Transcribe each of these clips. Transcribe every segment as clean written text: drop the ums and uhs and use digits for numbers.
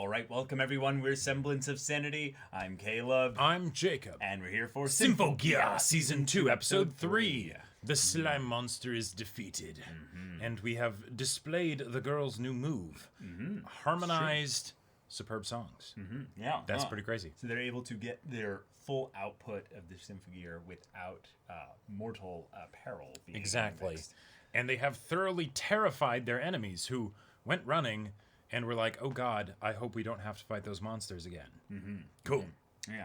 All right, welcome everyone. We're Semblance of Sanity. I'm Caleb. I'm Jacob. And we're here for Symphogear, Season 2, Episode 3. The slime monster is defeated. And we have displayed the girls' new move. Harmonized superb songs. Yeah. That's pretty crazy. So they're able to get their full output of the Symphogear without mortal peril being Exactly. mixed. And they have thoroughly terrified their enemies who went running and were like, oh god, I hope we don't have to fight those monsters again. Cool. Yeah.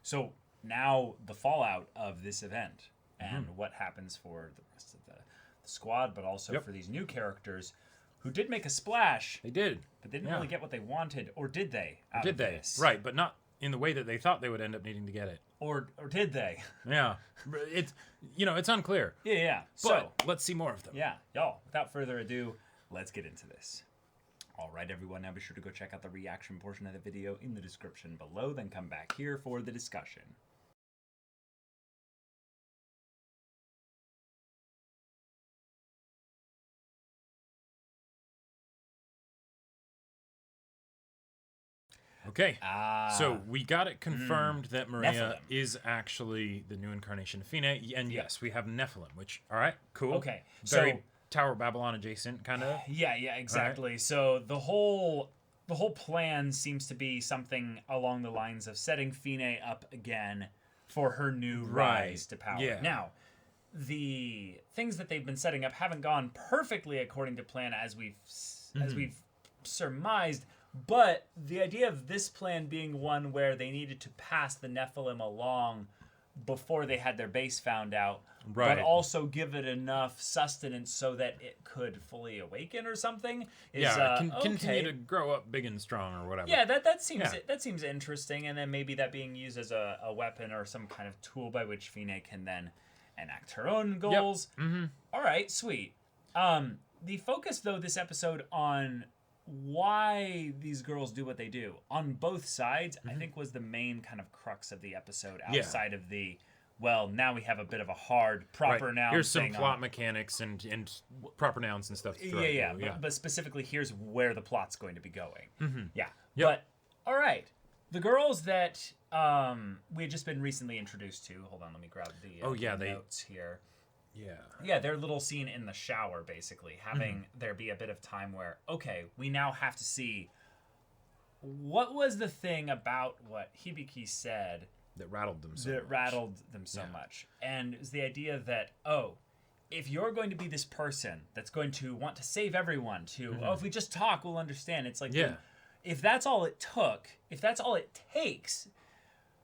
So now the fallout of this event and what happens for the rest of the squad, but also for these new characters who did make a splash. They did. But they didn't really get what they wanted, or did they? Did they? This? Right, but not in the way that they thought they would end up needing to get it. Or did they? Yeah. It's unclear. Yeah. But let's see more of them. Yeah, y'all, without further ado, let's get into this. All right, everyone, now be sure to go check out the reaction portion of the video in the description below, then come back here for the discussion. Okay, so we got it confirmed that Maria Nephilim. is actually the new incarnation of Fine, and yes, we have Nephilim, which, all right, cool. Okay, Very so Tower of Babylon adjacent, kind of. yeah, exactly. Right. So the whole plan seems to be something along the lines of setting Fine up again for her new rise to power. Yeah. Now, the things that they've been setting up haven't gone perfectly according to plan as we've surmised. But the idea of this plan being one where they needed to pass the Nephilim along before they had their base found out, but also give it enough sustenance so that it could fully awaken or something. Continue to grow up big and strong or whatever. Yeah, that seems interesting, and then maybe that being used as a weapon or some kind of tool by which Fine can then enact her own goals. Yep. All right, sweet. The focus, though, this episode on why these girls do what they do on both sides, I think was the main kind of crux of the episode outside of the, well, now we have a bit of a hard proper noun. Here's some plot mechanics and proper nouns and stuff. But specifically, here's where the plot's going to be going. Yep. But, all right. The girls that we had just been recently introduced to, hold on, let me grab the notes here. Yeah, their little scene in the shower, basically, having there be a bit of time where, okay, we now have to see what was the thing about what Hibiki said that rattled them so much. And it was the idea that, if you're going to be this person that's going to want to save everyone, if we just talk, we'll understand. It's like, if that's all it took, if that's all it takes,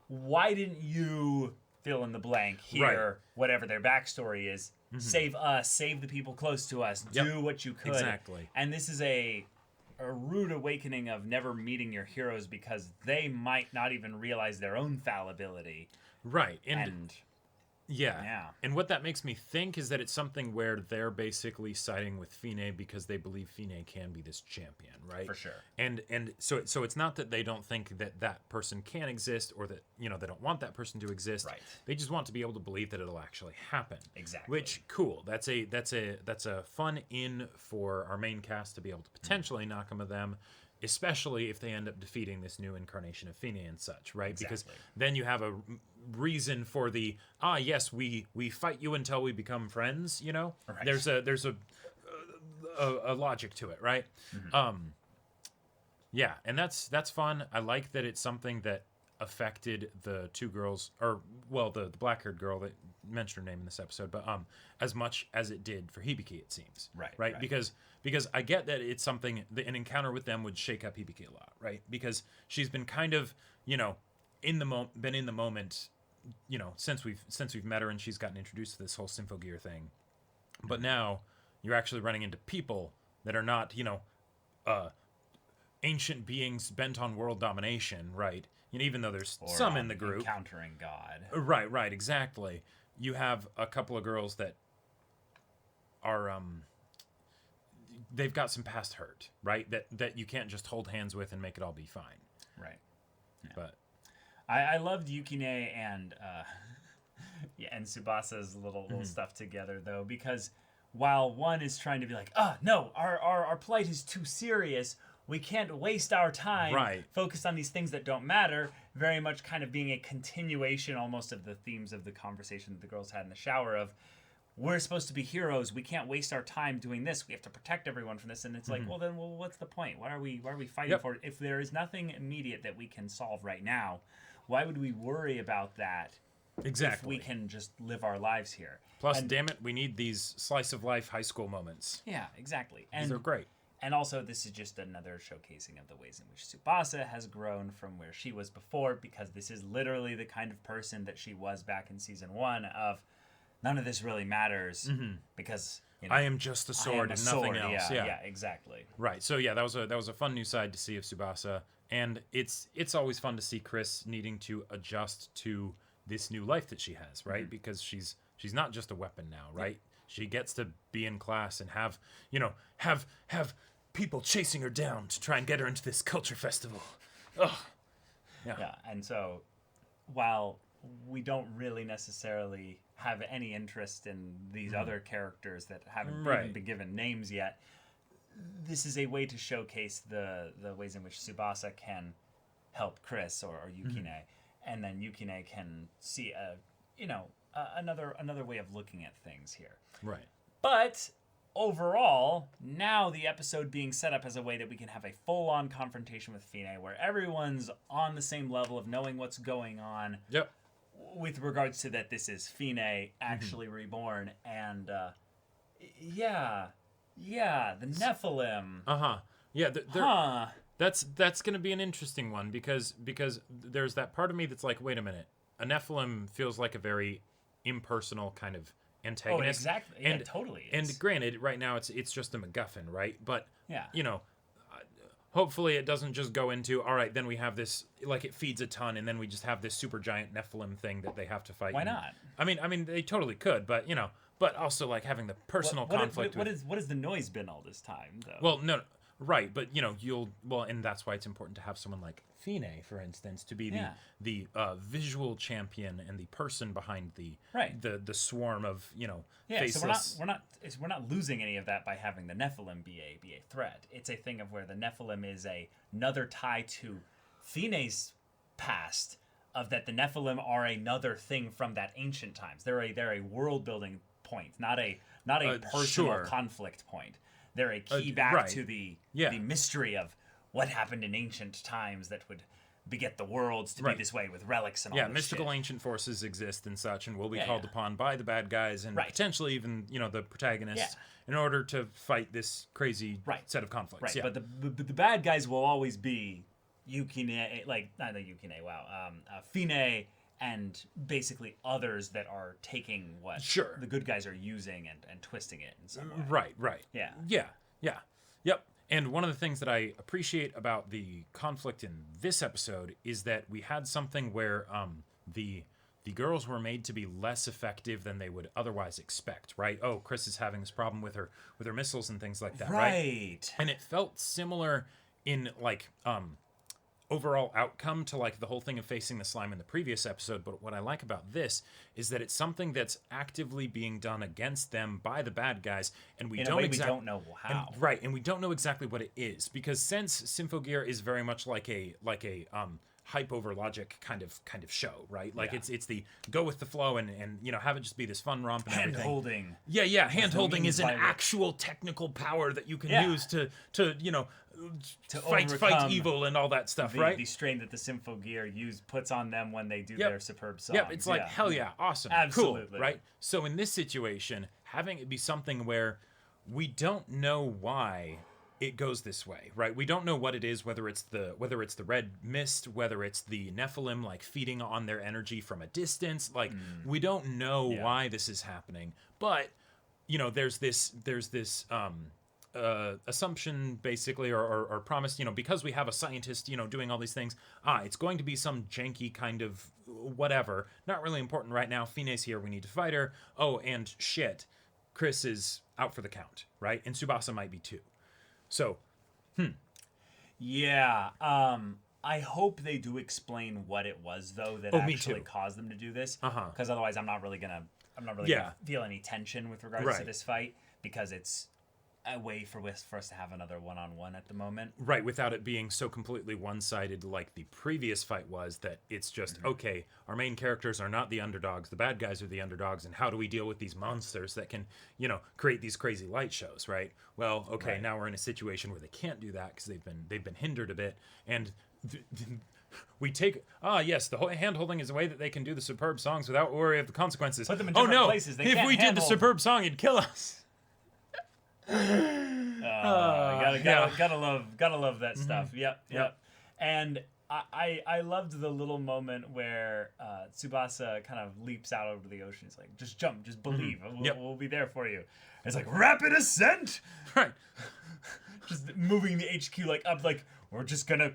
why didn't you fill in the blank here, whatever their backstory is, save us, save the people close to us, do what you could. Exactly. And this is a rude awakening of never meeting your heroes because they might not even realize their own fallibility. Right. And what that makes me think is that it's something where they're basically siding with Fine because they believe Fine can be this champion, right? For sure. And so it's not that they don't think that person can exist or that they don't want that person to exist. Right. They just want to be able to believe that it'll actually happen. Exactly. Which cool. That's a fun in for our main cast to be able to potentially knock them of them. Especially if they end up defeating this new incarnation of Fine and such, right? Exactly. Because then you have a reason for the yes, we fight you until we become friends. Right. There's a logic to it, right? And that's fun. I like that it's something that affected the two girls, or the black-haired girl that mentioned her name in this episode, but as much as it did for Hibiki, it seems. Right. Because I get that it's something that an encounter with them would shake up Hibiki a lot, right? Because she's been kind of, in the moment, since we've met her and she's gotten introduced to this whole Symphogear thing. But now you're actually running into people that are not, ancient beings bent on world domination, right? Even though there's some in the group encountering God. Right, exactly. You have a couple of girls that are they've got some past hurt, right? That you can't just hold hands with and make it all be fine. Right. Yeah. But I loved Yukine and Tsubasa's little stuff together, though, because while one is trying to be like, no, our plight is too serious, we can't waste our time focused on these things that don't matter, very much kind of being a continuation almost of the themes of the conversation that the girls had in the shower of, we're supposed to be heroes. We can't waste our time doing this. We have to protect everyone from this. And it's like, well, what's the point? Why are we fighting for it? If there is nothing immediate that we can solve right now, why would we worry about that? Exactly. If we can just live our lives here. Plus, damn it, we need these slice of life high school moments. Yeah, exactly. And they're great. And also, this is just another showcasing of the ways in which Tsubasa has grown from where she was before, because this is literally the kind of person that she was back in season 1 of, none of this really matters because I am just a sword and nothing else. Yeah, exactly. Right. So yeah, that was a fun new side to see of Tsubasa, and it's always fun to see Chris needing to adjust to this new life that she has, right? Because she's not just a weapon now, right? She gets to be in class and have people chasing her down to try and get her into this culture festival. Ugh. Yeah, and so while we don't really necessarily have any interest in these other characters that haven't even been given names yet, this is a way to showcase the ways in which Tsubasa can help Chris or Yukine, and then Yukine can see another way of looking at things here. Right. But overall, now the episode being set up as a way that we can have a full-on confrontation with Fine, where everyone's on the same level of knowing what's going on. Yep. With regards to that, this is Fine actually reborn, and the Nephilim. Yeah. That's going to be an interesting one because there's that part of me that's like, wait a minute, a Nephilim feels like a very impersonal kind of antagonist. Oh, exactly. And, it totally is. And granted, right now it's just a MacGuffin, right? But yeah, hopefully it doesn't just go into, all right, then we have this, like it feeds a ton, and then we just have this super giant Nephilim thing that they have to fight. Why not? I mean, they totally could, but but also like having the personal conflict. What has the noise been all this time, though? Well, no, right, but and that's why it's important to have someone like Fine, for instance, to be the visual champion and the person behind the swarm of faceless. So we're not losing any of that by having the Nephilim be a threat. It's a thing of where the Nephilim is another tie to Fine's past, of that the Nephilim are another thing from that ancient times. They're a world building point, not a personal conflict point. They're a key back to the mystery of what happened in ancient times that would beget the worlds to be this way with relics and all this mystical shit. Ancient forces exist and such, and will be called upon by the bad guys and potentially even the protagonists in order to fight this crazy set of conflicts. Right, but the bad guys will always be Yukine, Fine, and basically others that are taking what the good guys are using and twisting it in some way. Right. Yeah. Yep. And one of the things that I appreciate about the conflict in this episode is that we had something where the girls were made to be less effective than they would otherwise expect, right? Oh, Chris is having this problem with her missiles and things like that, right? And it felt similar in overall outcome to the whole thing of facing the slime in the previous episode. But what I like about this is that it's something that's actively being done against them by the bad guys, and we don't know how. And we don't know exactly what it is, because since Symphogear is very much like a hype over logic kind of show, right? It's the go with the flow and have it just be this fun romp and everything. Hand-holding. Yeah, hand-holding is an actual technical power that you can use to fight evil and all that stuff, right? The strain that the Symphogear puts on them when they do their superb songs. Yep, it's like, hell yeah, awesome, absolutely, cool, right? So in this situation, having it be something where we don't know why it goes this way, right? We don't know what it is, whether it's the red mist, whether it's the Nephilim feeding on their energy from a distance. We don't know why this is happening, but there's this assumption basically, or promise, because we have a scientist, doing all these things. It's going to be some janky kind of whatever. Not really important right now. Fine's here. We need to fight her. Oh, and shit, Chris is out for the count, right? And Tsubasa might be too. So, yeah. I hope they do explain what it was though that actually caused them to do this. Because otherwise, I'm not really gonna feel any tension with regards to this fight, because it's a way for us to have another one-on-one at the moment. Right, without it being so completely one-sided like the previous fight was, that it's just, okay, our main characters are not the underdogs, the bad guys are the underdogs, and how do we deal with these monsters that can, create these crazy light shows, right? Well, okay, now we're in a situation where they can't do that because they've been hindered a bit, and we take yes, the hand-holding is a way that they can do the superb songs without worry of the consequences. Put them in different places. They if we did the superb song, it'd kill us. Gotta love that stuff. Yep. And I loved the little moment where Tsubasa kind of leaps out over the ocean. He's like, just jump, just believe. We'll be there for you. It's like rapid ascent. Right. Just moving the HQ up, we're just gonna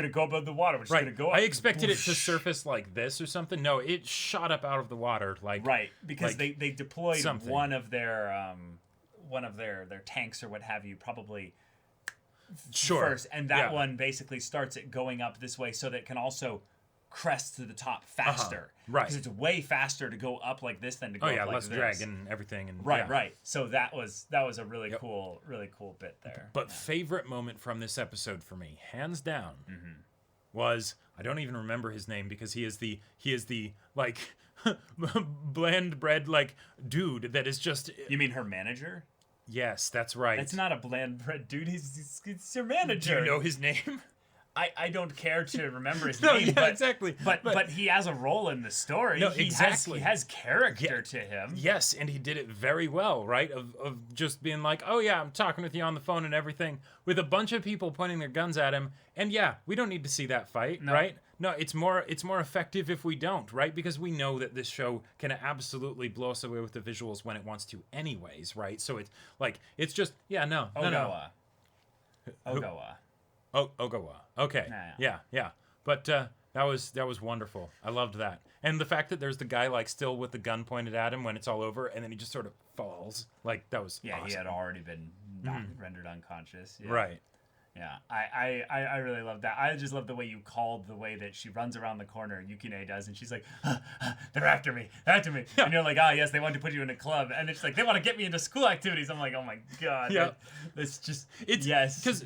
go above the water. We're just gonna go up. I expected it to surface like this or something. No, it shot up out of the water because they deployed something. one of their tanks or what have you, probably first, and that one basically starts it going up this way so that it can also crest to the top faster. Right. Because it's way faster to go up like this than to go up like less this. drag and everything. And right. So that was a really cool bit there. But favorite moment from this episode for me, hands down, was, I don't even remember his name because he is the bland bread dude that is just. You mean her manager? Yes, that's right. That's not a bland bread dude. He's your manager. Do you know his name? I don't care to remember his name. But, exactly. But he has a role in the story. No, he has character to him. Yes, and he did it very well, right? Of just being like, oh yeah, I'm talking with you on the phone and everything, with a bunch of people pointing their guns at him. And yeah, we don't need to see that fight, right? No, it's more effective if we don't, right? Because we know that this show can absolutely blow us away with the visuals when it wants to anyways, right? So it's just, no. Ogawa. Ogawa. Okay. Yeah. But that was wonderful. I loved that. And the fact that there's the guy still with the gun pointed at him when it's all over, and then he just sort of falls. That was awesome. He had already been rendered unconscious. Yeah. Right. Yeah, I really love that. I just love the way you called the way that she runs around the corner, Yukine does, and she's like, they're after me. Yeah. And you're like, yes, they want to put you in a club. And it's like, they want to get me into school activities. I'm like, oh my God. Yeah. Yes. Because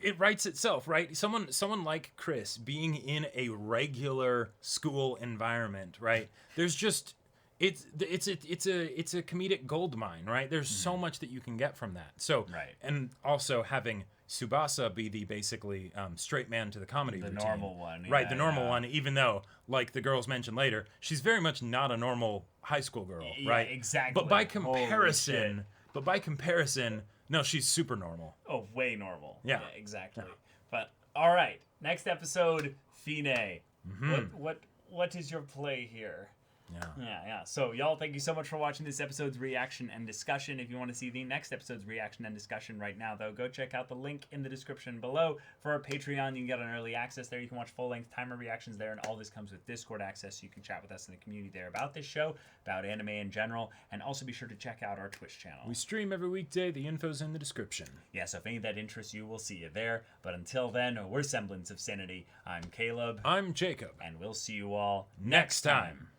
it writes itself, right? Someone like Chris being in a regular school environment, right? There's just... It's a comedic gold mine, right? There's so much that you can get from that. So, and also having Tsubasa be the basically straight man to the comedy routine. The normal one. Right, the normal one, even though, like the girls mentioned later, she's very much not a normal high school girl, right? Exactly. But by comparison, no, she's super normal. Oh, way normal. Yeah, exactly. Yeah. But, all right, next episode, Fine. What is your play here? Yeah. So, y'all, thank you so much for watching this episode's reaction and discussion. If you want to see the next episode's reaction and discussion right now, though, go check out the link in the description below. For our Patreon, you can get an early access there. You can watch full-length timer reactions there, and all this comes with Discord access, so you can chat with us in the community there about this show, about anime in general, and also be sure to check out our Twitch channel. We stream every weekday. The info's in the description. Yeah, so if any of that interests you, we'll see you there. But until then, we're Semblance of Sanity. I'm Caleb. I'm Jacob. And we'll see you all next time.